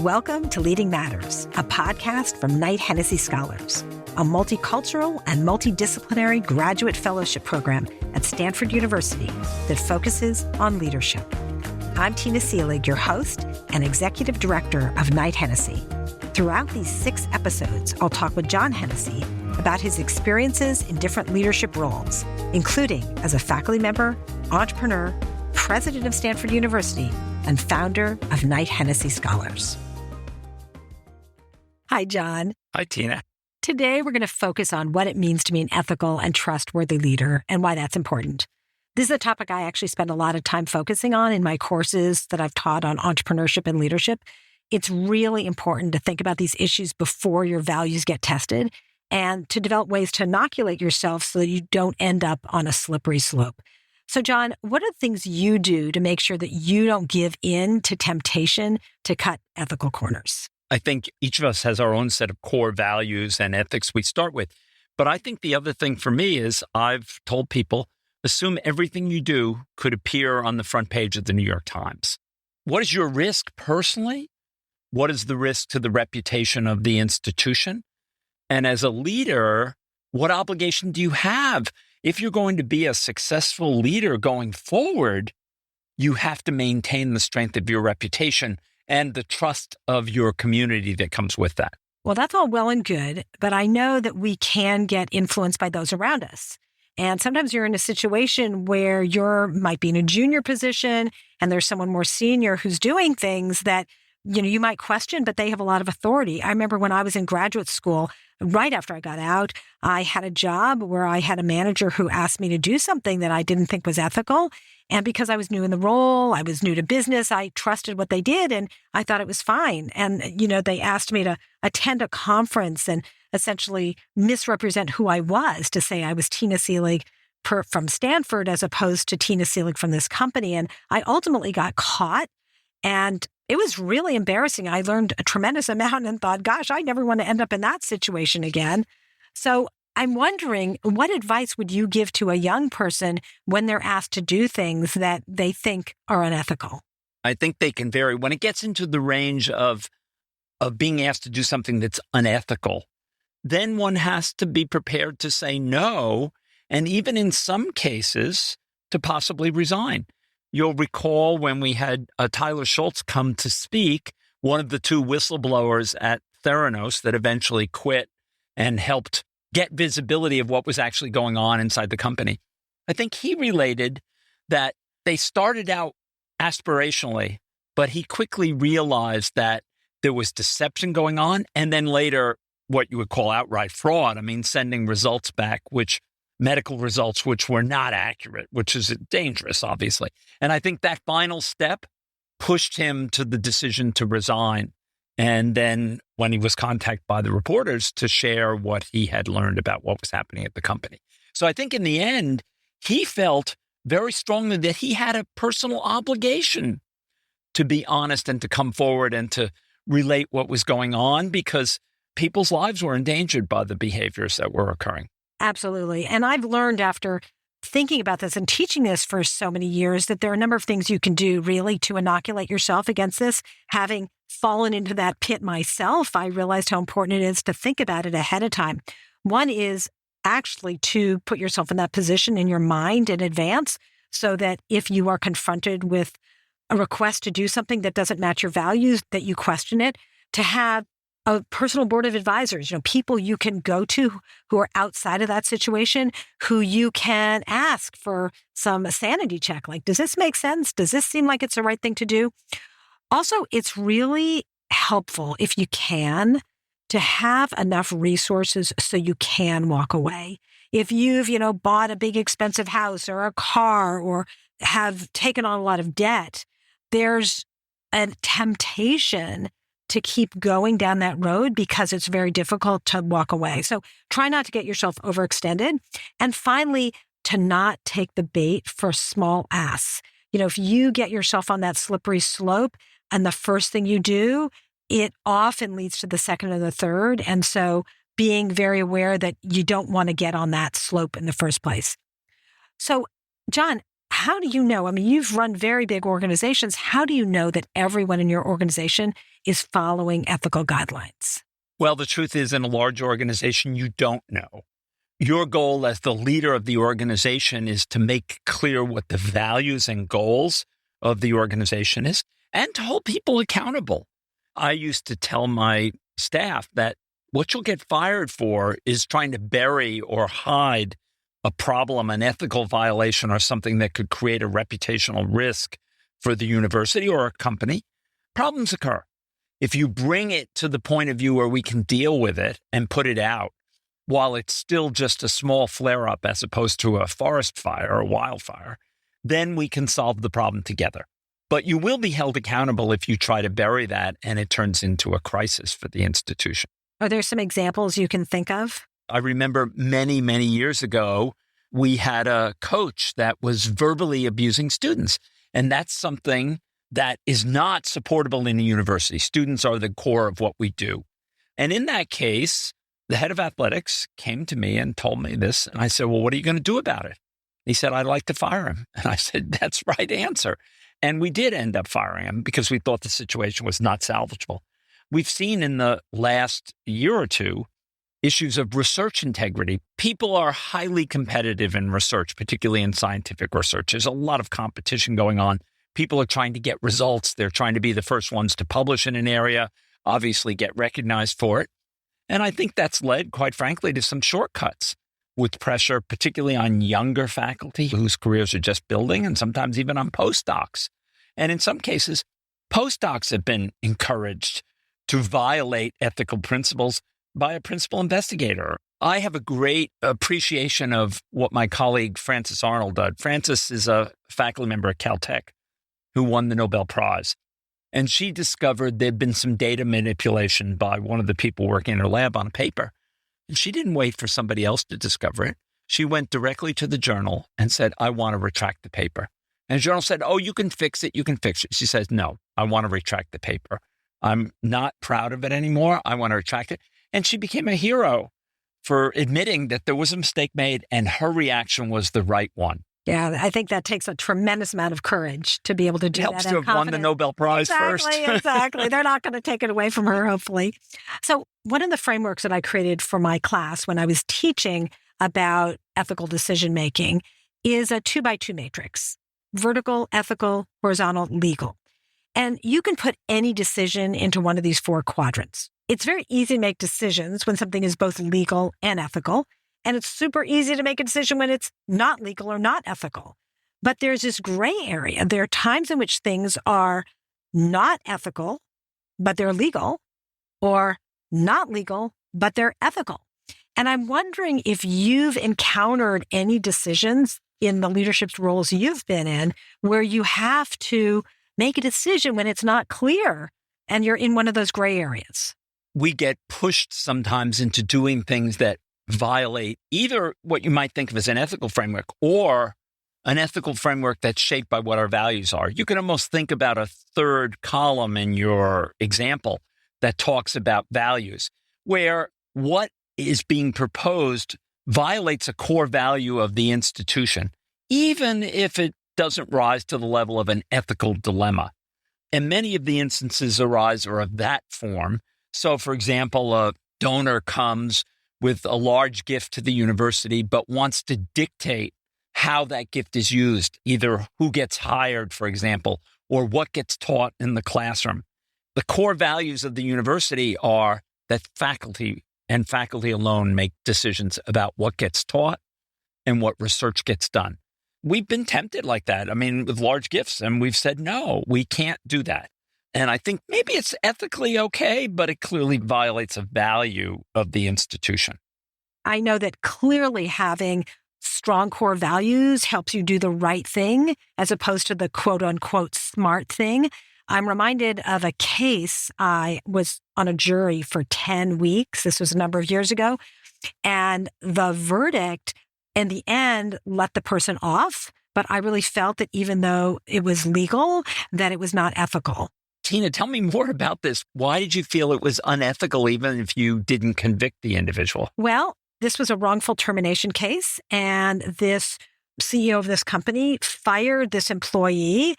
Welcome to Leading Matters, a podcast from Knight-Hennessy Scholars, a multicultural and multidisciplinary graduate fellowship program at Stanford University that focuses on leadership. I'm Tina Seelig, your host and executive director of Knight-Hennessy. Throughout these 6 episodes, I'll talk with John Hennessy about his experiences in different leadership roles, including as a faculty member, entrepreneur, president of Stanford University, and founder of Knight-Hennessy Scholars. Hi, John. Hi, Tina. Today, we're going to focus on what it means to be an ethical and trustworthy leader and why that's important. This is a topic I actually spend a lot of time focusing on in my courses that I've taught on entrepreneurship and leadership. It's really important to think about these issues before your values get tested and to develop ways to inoculate yourself so that you don't end up on a slippery slope. So, John, what are the things you do to make sure that you don't give in to temptation to cut ethical corners? I think each of us has our own set of core values and ethics we start with. But I think the other thing for me is I've told people, assume everything you do could appear on the front page of the New York Times. What is your risk personally? What is the risk to the reputation of the institution? And as a leader, what obligation do you have? If you're going to be a successful leader going forward, you have to maintain the strength of your reputation and the trust of your community that comes with that. Well, that's all well and good, but I know that we can get influenced by those around us. And sometimes you're in a situation where you might be in a junior position and there's someone more senior who's doing things that, you might question, but they have a lot of authority. I remember when I was in graduate school, right after I got out, I had a job where I had a manager who asked me to do something that I didn't think was ethical. And because I was new in the role, I was new to business, I trusted what they did and I thought it was fine. And, they asked me to attend a conference and essentially misrepresent who I was, to say I was Tina Seelig from Stanford as opposed to Tina Seelig from this company. And I ultimately got caught. And it was really embarrassing. I learned a tremendous amount and thought, gosh, I never want to end up in that situation again. So I'm wondering, what advice would you give to a young person when they're asked to do things that they think are unethical? I think they can vary. When it gets into the range of being asked to do something that's unethical, then one has to be prepared to say no, and even in some cases, to possibly resign. You'll recall when we had Tyler Schultz come to speak, one of the 2 whistleblowers at Theranos that eventually quit and helped get visibility of what was actually going on inside the company. I think he related that they started out aspirationally, but he quickly realized that there was deception going on, and then later what you would call outright fraud. I mean, sending results back, medical results, which were not accurate, which is dangerous, obviously. And I think that final step pushed him to the decision to resign. And then when he was contacted by the reporters to share what he had learned about what was happening at the company. So I think in the end, he felt very strongly that he had a personal obligation to be honest and to come forward and to relate what was going on because people's lives were endangered by the behaviors that were occurring. Absolutely. And I've learned after thinking about this and teaching this for so many years that there are a number of things you can do really to inoculate yourself against this. Having fallen into that pit myself, I realized how important it is to think about it ahead of time. One is actually to put yourself in that position in your mind in advance so that if you are confronted with a request to do something that doesn't match your values, that you question it, to have a personal board of advisors, people you can go to who are outside of that situation, who you can ask for some sanity check. Like, does this make sense? Does this seem like it's the right thing to do? Also, it's really helpful if you can to have enough resources so you can walk away. If you've, bought a big expensive house or a car or have taken on a lot of debt, there's a temptation to keep going down that road because it's very difficult to walk away. So try not to get yourself overextended. And finally, to not take the bait for small asks. If you get yourself on that slippery slope and the first thing you do, it often leads to the second or the third. And so being very aware that you don't want to get on that slope in the first place. So, John, how do you know? I mean, you've run very big organizations. How do you know that everyone in your organization is following ethical guidelines? Well, the truth is, in a large organization, you don't know. Your goal as the leader of the organization is to make clear what the values and goals of the organization is and to hold people accountable. I used to tell my staff that what you'll get fired for is trying to bury or hide a problem, an ethical violation, or something that could create a reputational risk for the university or a company. Problems occur. If you bring it to the point of view where we can deal with it and put it out, while it's still just a small flare-up as opposed to a forest fire or wildfire, then we can solve the problem together. But you will be held accountable if you try to bury that and it turns into a crisis for the institution. Are there some examples you can think of? I remember many, many years ago, we had a coach that was verbally abusing students. And that's something that is not supportable in a university. Students are the core of what we do. And in that case, the head of athletics came to me and told me this. And I said, well, what are you going to do about it? He said, I'd like to fire him. And I said, that's the right answer. And we did end up firing him because we thought the situation was not salvageable. We've seen in the last year or two issues of research integrity. People are highly competitive in research, particularly in scientific research. There's a lot of competition going on. People are trying to get results. They're trying to be the first ones to publish in an area, obviously get recognized for it. And I think that's led, quite frankly, to some shortcuts with pressure, particularly on younger faculty whose careers are just building, and sometimes even on postdocs. And in some cases, postdocs have been encouraged to violate ethical principles by a principal investigator. I have a great appreciation of what my colleague Frances Arnold did. Frances is a faculty member at Caltech who won the Nobel Prize. And she discovered there'd been some data manipulation by one of the people working in her lab on a paper. And she didn't wait for somebody else to discover it. She went directly to the journal and said, I want to retract the paper. And the journal said, oh, you can fix it. You can fix it. She says, no, I want to retract the paper. I'm not proud of it anymore. I want to retract it. And she became a hero for admitting that there was a mistake made and her reaction was the right one. Yeah, I think that takes a tremendous amount of courage to be able to do that. It helps to have won the Nobel Prize first. Exactly. They're not going to take it away from her, hopefully. So one of the frameworks that I created for my class when I was teaching about ethical decision-making is a 2x2 matrix: vertical, ethical, horizontal, legal. And you can put any decision into one of these four quadrants. It's very easy to make decisions when something is both legal and ethical. And it's super easy to make a decision when it's not legal or not ethical. But there's this gray area. There are times in which things are not ethical, but they're legal, or not legal, but they're ethical. And I'm wondering if you've encountered any decisions in the leadership roles you've been in where you have to make a decision when it's not clear and you're in one of those gray areas. We get pushed sometimes into doing things that violate either what you might think of as an ethical framework or an ethical framework that's shaped by what our values are. You can almost think about a third column in your example that talks about values, where what is being proposed violates a core value of the institution, even if it doesn't rise to the level of an ethical dilemma. And many of the instances arise are of that form. So, for example, a donor comes with a large gift to the university, but wants to dictate how that gift is used, either who gets hired, for example, or what gets taught in the classroom. The core values of the university are that faculty and faculty alone make decisions about what gets taught and what research gets done. We've been tempted like that, with large gifts, and we've said, no, we can't do that. And I think maybe it's ethically okay, but it clearly violates a value of the institution. I know that clearly having strong core values helps you do the right thing as opposed to the quote unquote smart thing. I'm reminded of a case. I was on a jury for 10 weeks. This was a number of years ago. And the verdict in the end let the person off. But I really felt that even though it was legal, that it was not ethical. Tina, tell me more about this. Why did you feel it was unethical, even if you didn't convict the individual? Well, this was a wrongful termination case, and this CEO of this company fired this employee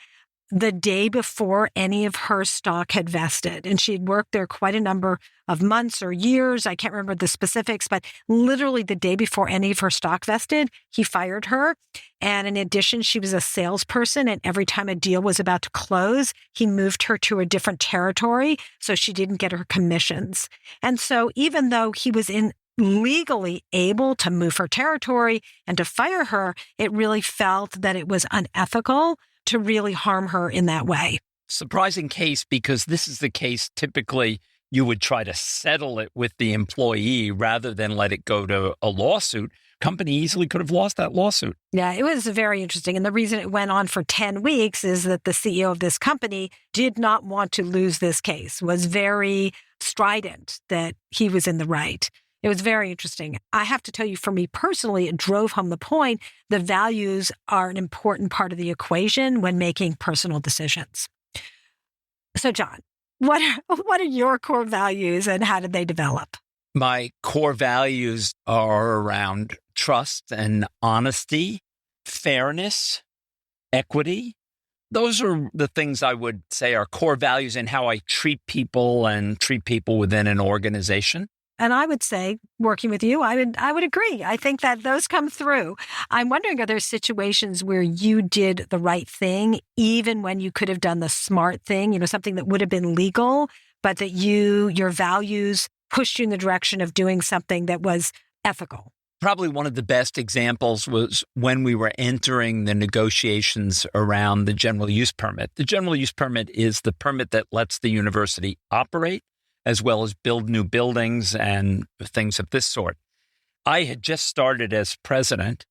the day before any of her stock had vested. And she had worked there quite a number of months or years. I can't remember the specifics, but literally the day before any of her stock vested, he fired her. And in addition, she was a salesperson. And every time a deal was about to close, he moved her to a different territory so she didn't get her commissions. And so even though he was legally able to move her territory and to fire her, it really felt that it was unethical to really harm her in that way. Surprising case, because this is the case typically you would try to settle it with the employee rather than let it go to a lawsuit. Company easily could have lost that lawsuit. Yeah, it was very interesting. And the reason it went on for 10 weeks is that the CEO of this company did not want to lose this case, was very strident that he was in the right. It was very interesting. I have to tell you, for me personally, it drove home the point that values are an important part of the equation when making personal decisions. So, John, what are your core values and how did they develop? My core values are around trust and honesty, fairness, equity. Those are the things I would say are core values in how I treat people and treat people within an organization. And I would say, working with you, I would agree. I think that those come through. I'm wondering, are there situations where you did the right thing, even when you could have done the smart thing, something that would have been legal, but that your values pushed you in the direction of doing something that was ethical? Probably one of the best examples was when we were entering the negotiations around the general use permit. The general use permit is the permit that lets the university operate, as well as build new buildings and things of this sort. I had just started as president.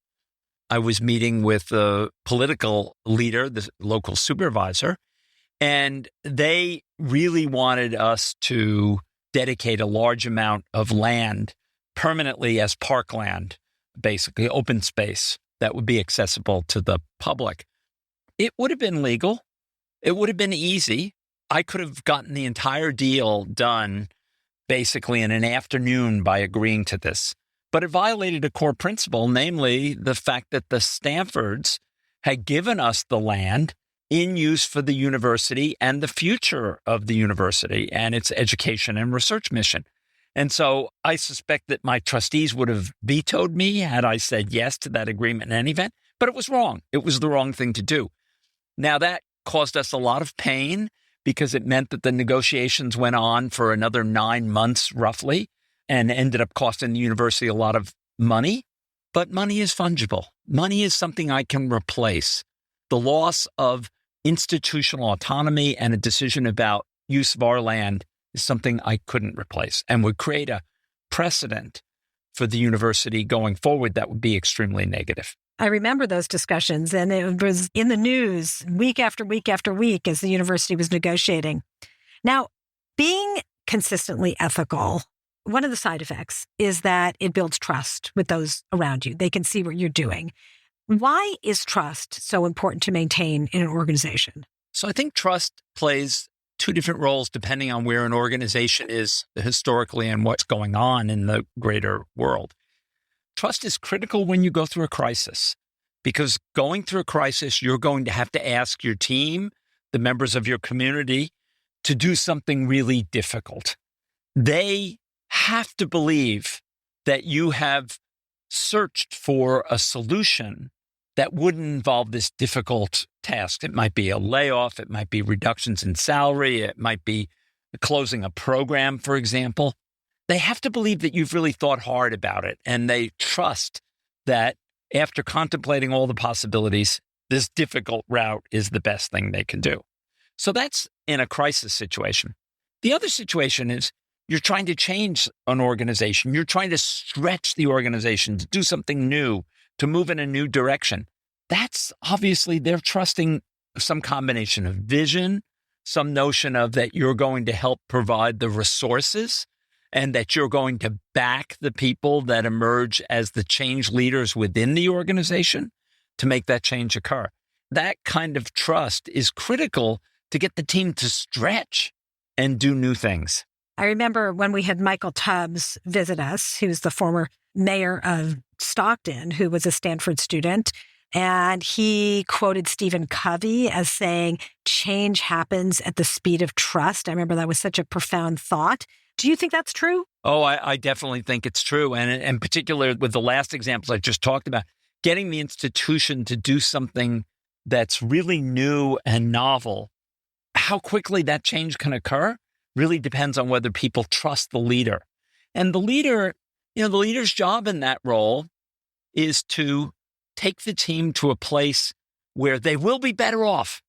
I was meeting with the political leader, the local supervisor, and they really wanted us to dedicate a large amount of land permanently as parkland, basically open space that would be accessible to the public. It would have been legal. It would have been easy. I could have gotten the entire deal done basically in an afternoon by agreeing to this. But it violated a core principle, namely the fact that the Stanfords had given us the land in use for the university and the future of the university and its education and research mission. And so I suspect that my trustees would have vetoed me had I said yes to that agreement in any event, but it was wrong. It was the wrong thing to do. Now, that caused us a lot of pain because it meant that the negotiations went on for another 9 months, roughly, and ended up costing the university a lot of money. But money is fungible. Money is something I can replace. The loss of institutional autonomy and a decision about use of our land is something I couldn't replace and would create a precedent for the university going forward that would be extremely negative. I remember those discussions, and it was in the news week after week after week as the university was negotiating. Now, being consistently ethical, one of the side effects is that it builds trust with those around you. They can see what you're doing. Why is trust so important to maintain in an organization? So I think trust plays two different roles depending on where an organization is historically and what's going on in the greater world. Trust is critical when you go through a crisis, because going through a crisis, you're going to have to ask your team, the members of your community, to do something really difficult. They have to believe that you have searched for a solution that wouldn't involve this difficult task. It might be a layoff. It might be reductions in salary. It might be closing a program, for example. They have to believe that you've really thought hard about it, and they trust that after contemplating all the possibilities, this difficult route is the best thing they can do. So that's in a crisis situation. The other situation is you're trying to change an organization. You're trying to stretch the organization to do something new, to move in a new direction. That's obviously they're trusting some combination of vision, some notion of that you're going to help provide the resources and that you're going to back the people that emerge as the change leaders within the organization to make that change occur. That kind of trust is critical to get the team to stretch and do new things. I remember when we had Michael Tubbs visit us, who's the former mayor of Stockton, who was a Stanford student. And he quoted Stephen Covey as saying, change happens at the speed of trust. I remember that was such a profound thought. Do you think that's true? Oh, I definitely think it's true. And in particular, with the last examples I just talked about, getting the institution to do something that's really new and novel, how quickly that change can occur really depends on whether people trust the leader. And the leader, the leader's job in that role is to take the team to a place where they will be better off.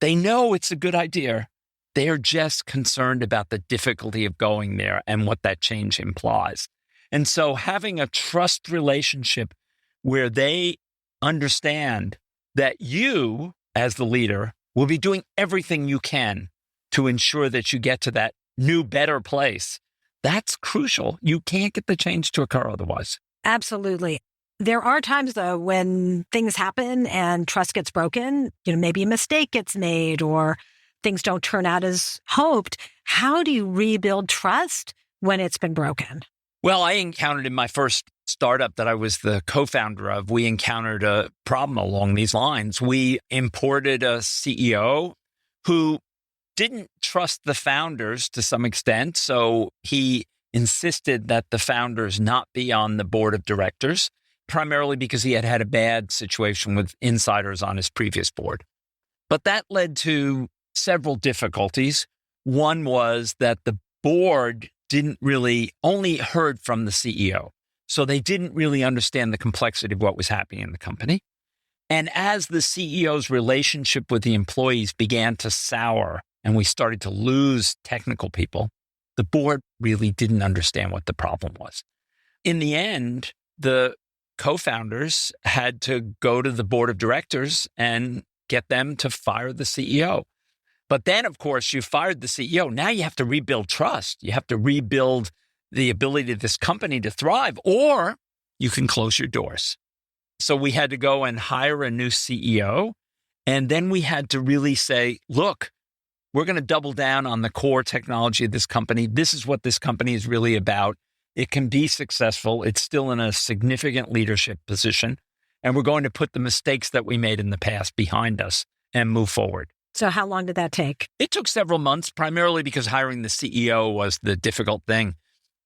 They know it's a good idea. They're just concerned about the difficulty of going there and what that change implies. And so having a trust relationship where they understand that you, as the leader, will be doing everything you can to ensure that you get to that new, better place, that's crucial. You can't get the change to occur otherwise. Absolutely. There are times, though, when things happen and trust gets broken, maybe a mistake gets made or things don't turn out as hoped. How do you rebuild trust when it's been broken? Well, I encountered in my first startup that I was the co-founder of, we encountered a problem along these lines. We imported a CEO who didn't trust the founders to some extent. So he insisted that the founders not be on the board of directors, primarily because he had had a bad situation with insiders on his previous board. But that led to several difficulties. One was that the board only heard from the CEO. So they didn't really understand the complexity of what was happening in the company. And as the CEO's relationship with the employees began to sour and we started to lose technical people, the board really didn't understand what the problem was. In the end, the co-founders had to go to the board of directors and get them to fire the CEO. But then, of course, you fired the CEO. Now you have to rebuild trust. You have to rebuild the ability of this company to thrive, or you can close your doors. So we had to go and hire a new CEO. And then we had to really say, look, we're going to double down on the core technology of this company. This is what this company is really about. It can be successful. It's still in a significant leadership position. And we're going to put the mistakes that we made in the past behind us and move forward. So how long did that take? It took several months, primarily because hiring the CEO was the difficult thing.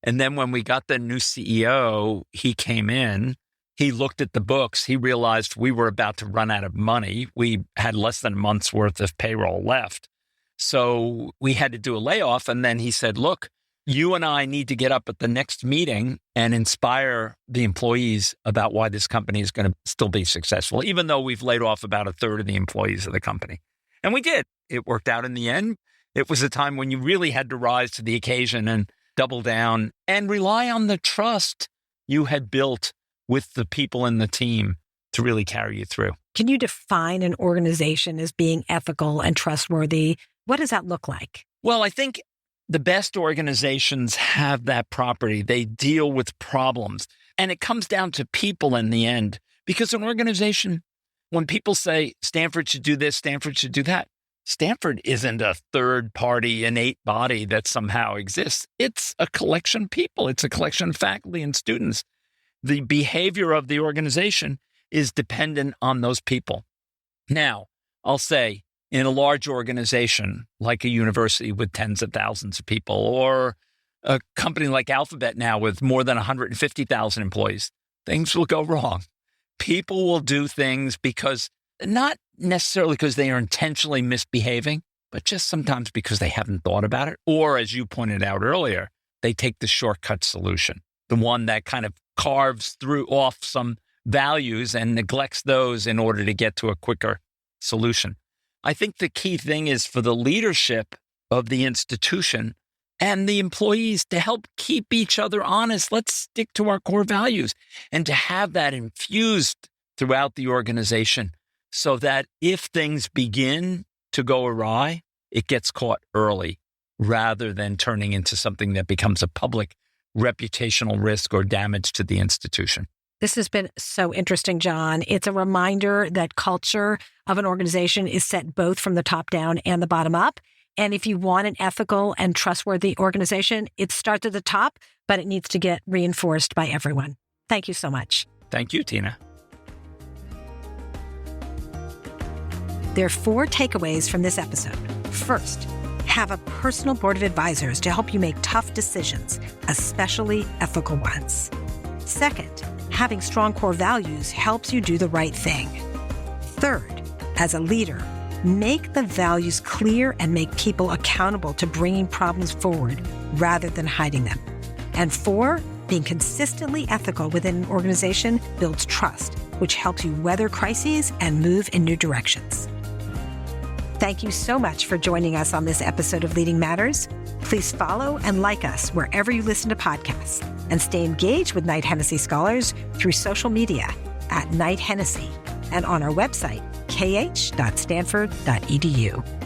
And then when we got the new CEO, he came in, he looked at the books, he realized we were about to run out of money. We had less than a month's worth of payroll left. So we had to do a layoff. And then he said, look, you and I need to get up at the next meeting and inspire the employees about why this company is going to still be successful, even though we've laid off about a third of the employees of the company. And we did. It worked out in the end. It was a time when you really had to rise to the occasion and double down and rely on the trust you had built with the people in the team to really carry you through. Can you define an organization as being ethical and trustworthy? What does that look like? Well, I think the best organizations have that property. They deal with problems. And it comes down to people in the end. Because an organization, when people say Stanford should do this, Stanford should do that, Stanford isn't a third-party innate body that somehow exists. It's a collection of people. It's a collection of faculty and students. The behavior of the organization is dependent on those people. Now, I'll say, in a large organization like a university with tens of thousands of people, or a company like Alphabet now with more than 150,000 employees, things will go wrong. People will do things because, not necessarily because they are intentionally misbehaving, but just sometimes because they haven't thought about it. Or, as you pointed out earlier, they take the shortcut solution, the one that kind of carves off some values and neglects those in order to get to a quicker solution. I think the key thing is for the leadership of the institution and the employees to help keep each other honest. Let's stick to our core values and to have that infused throughout the organization so that if things begin to go awry, it gets caught early rather than turning into something that becomes a public reputational risk or damage to the institution. This has been so interesting, John. It's a reminder that culture of an organization is set both from the top down and the bottom up. And if you want an ethical and trustworthy organization, it starts at the top, but it needs to get reinforced by everyone. Thank you so much. Thank you, Tina. There are 4 takeaways from this episode. First, have a personal board of advisors to help you make tough decisions, especially ethical ones. Second, having strong core values helps you do the right thing. Third, as a leader, make the values clear and make people accountable to bringing problems forward rather than hiding them. And 4, being consistently ethical within an organization builds trust, which helps you weather crises and move in new directions. Thank you so much for joining us on this episode of Leading Matters. Please follow and like us wherever you listen to podcasts, and stay engaged with Knight-Hennessy scholars through social media at Knight-Hennessy and on our website, kh.stanford.edu.